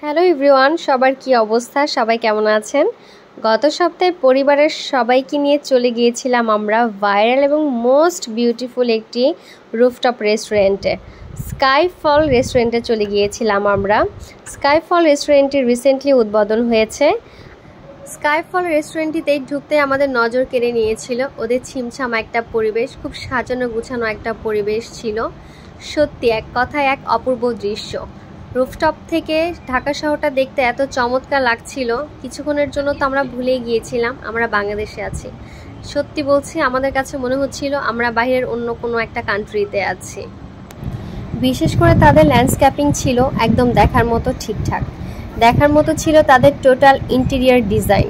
Hello everyone, সবার কি অবস্থা? সবাই কেমন আছেন? গত সপ্তাহে পরিবারের সবাইকে নিয়ে চলে গিয়েছিলাম আমরা ভাইরাল এবং মোস্ট বিউটিফুল একটি রুফটপ রেস্টুরেন্টে, স্কাইফল রেস্টুরেন্টে চলে গিয়েছিলাম আমরা। স্কাইফল রেস্টুরেন্টটি রিসেন্টলি উদ্বোধন হয়েছে। স্কাইফল রেস্টুরেন্টটিতে ঢুকতে আমাদের নজর কেড়ে নিয়েছিল ওদের ছিমছাম একটা পরিবেশ, খুব সাজানো গুছানো একটা পরিবেশ ছিল। সত্যি এক কথায় এক অপূর্ব দৃশ্য। রুফটপ থেকে ঢাকা শহরটা দেখতে এত চমৎকার লাগছিল, কিছুক্ষণের জন্য তো আমরা ভুলে গিয়েছিলাম আমরা বাংলাদেশে আছি। সত্যি বলছি, আমাদের কাছে মনে হচ্ছিল আমরা বাইরের অন্য কোনো একটা কান্ট্রিতে আছি। বিশেষ করে তাদের ল্যান্ডস্কেপিং ছিল একদম দেখার মতো, ঠিকঠাক দেখার মতো ছিল তাদের টোটাল ইন্টেরিয়ার ডিজাইন।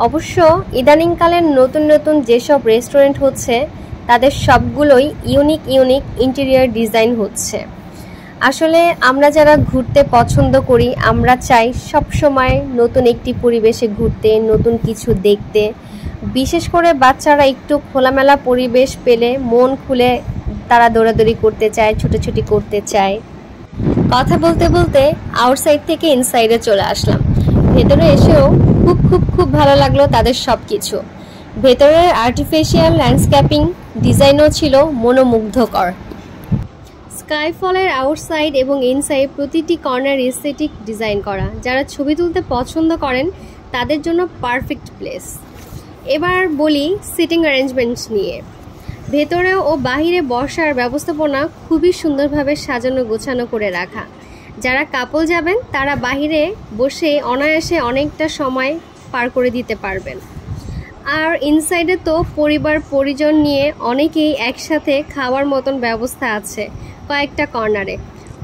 অবশ্য ইদানিংকালের নতুন নতুন যেসব রেস্টুরেন্ট হচ্ছে তাদের সবগুলোই ইউনিক ইন্টেরিয়ার ডিজাইন হচ্ছে। আসলে আমরা যারা ঘুরতে পছন্দ করি, আমরা চাই সব সময় নতুন একটি পরিবেশে ঘুরতে, নতুন কিছু দেখতে। বিশেষ করে বাচ্চারা একটু খোলামেলা পরিবেশ পেলে মন খুলে তারা দৌড়াদৌড়ি করতে চায়, ছুটোছুটি করতে চায়। কথা বলতে বলতে আউটসাইড থেকে ইনসাইডে চলে আসলাম। ভেতরে এসেও খুব ভালো লাগলো তাদের সব কিছু। ভেতরের আর্টিফিশিয়াল ল্যান্ডস্কেপিং ডিজাইনও ছিল মনোমুগ্ধকর। স্কাইফলের আউটসাইড এবং ইনসাইড প্রতিটি কর্নার এস্থেটিক ডিজাইন করা। যারা ছবি তুলতে পছন্দ করেন তাদের জন্য পারফেক্ট প্লেস। এবার বলি সিটিং অ্যারেঞ্জমেন্টস নিয়ে। ভেতরে ও বাহিরে বসার ব্যবস্থাপনা খুবই সুন্দরভাবে সাজানো গোছানো করে রাখা। যারা কাপল যাবেন তারা বাহিরে বসে অনায়াসে অনেকটা সময় পার করে দিতে পারবেন। আর ইনসাইডে তো পরিবার পরিজন নিয়ে অনেকেই একসাথে খাওয়ার মতন ব্যবস্থা আছে কয়েকটা কর্নারে।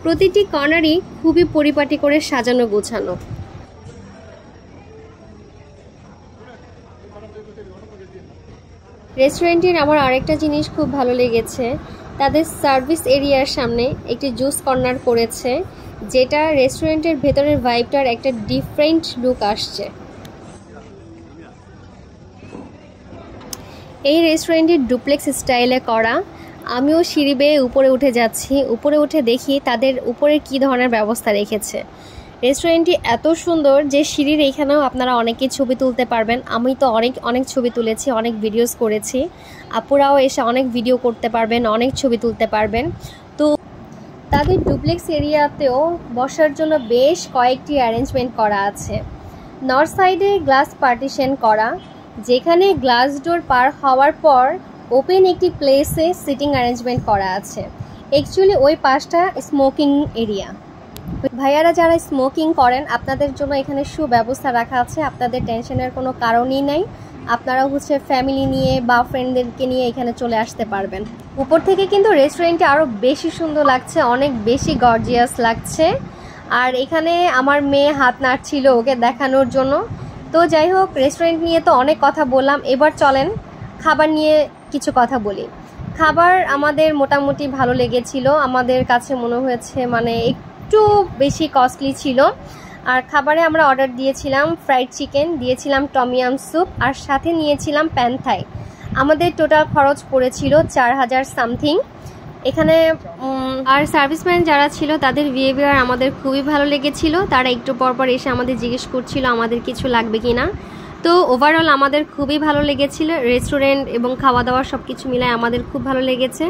প্রতিটি কর্নারই খুবই পরিপাটি করে সাজানো গোছানো। রেস্টুরেন্টের আমার আরেকটা জিনিস খুব ভালো লেগেছে, তাদের সার্ভিস এরিয়ার সামনে একটি জুস কর্নার করেছে, যেটা রেস্টুরেন্টের ভেতরের ভাইবটার একটা ডিফারেন্ট লুক আসছে। এই রেস্টুরেন্টটি ডুপ্লেক্স স্টাইলে করা। আমিও সিঁড়ি বেয়ে উপরে উঠে যাচ্ছি। উপরে উঠে দেখি তাদের উপরে কি ধরনের ব্যবস্থা রেখেছে। রেস্টুরেন্টটি এত সুন্দর যে সিঁড়ির এইখানেও আপনারা অনেকেই ছবি তুলতে পারবেন। আমি তো অনেক ছবি তুলেছি, অনেক ভিডিওস করেছি। আপুরাও এসে অনেক ভিডিও করতে পারবেন, অনেক ছবি তুলতে পারবেন। তো তাদের ডুপ্লেক্স এরিয়াতেও বসার জন্য বেশ কয়েকটি অ্যারেঞ্জমেন্ট করা আছে। নর্থ সাইডে গ্লাস পার্টিশন করা, যেখানে গ্লাস ডোর পার হওয়ার পর ওপেন একটি প্লেসে সিটিং অ্যারেঞ্জমেন্ট করা আছে। অ্যাকচুয়ালি ওই পাশটা স্মোকিং এরিয়া। ভাইয়ারা যারা স্মোকিং করেন আপনাদের জন্য এখানে সুব্যবস্থা রাখা আছে, আপনাদের টেনশনের কোনো কারণই নাই। আপনারা ফ্যামিলি নিয়ে বা ফ্রেন্ডদেরকে নিয়ে এখানে চলে আসতে পারবেন। উপর থেকে কিন্তু রেস্টুরেন্টটি আরও বেশি সুন্দর লাগছে, অনেক বেশি গর্জিয়াস লাগছে। আর এখানে আমার মেয়ে হাত নাড়ছিল ওকে দেখানোর জন্য। তো যাই হোক, রেস্টুরেন্ট নিয়ে তো অনেক কথা বললাম, এবার চলেন খাবার নিয়ে কিছু কথা বলি। খাবার আমাদের মোটামুটি ভালো লেগেছিল। আমাদের কাছে মনে হয়েছে একটু বেশি কস্টলি ছিল। আর খাবারে আমরা অর্ডার দিয়েছিলাম ফ্রাইড চিকেন, দিয়েছিলাম টমিয়াম স্যুপ, আর সাথে নিয়েছিলাম প্যান থাই। আমাদের টোটাল খরচ পড়েছিল 4000 সামথিং এখানে। আর সার্ভিসম্যান যারা ছিল তাদের বিহেভিয়ার আমাদের খুবই ভালো লেগেছিল। তারা একটু পরপর এসে আমাদের জিজ্ঞেস করছিল আমাদের কিছু লাগবে কিনা। তো ওভারঅল আমাদের খুবই ভালো লেগেছিল। রেস্টুরেন্ট এবং খাওয়া দাওয়া সব কিছু মিলায় আমাদের খুব ভালো লেগেছে।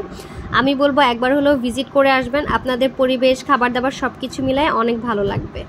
আমি বলবো একবার হলেও ভিজিট করে আসবেন, আপনাদের পরিবেশ খাবার দাবার সব কিছু মিলায় অনেক ভালো লাগবে।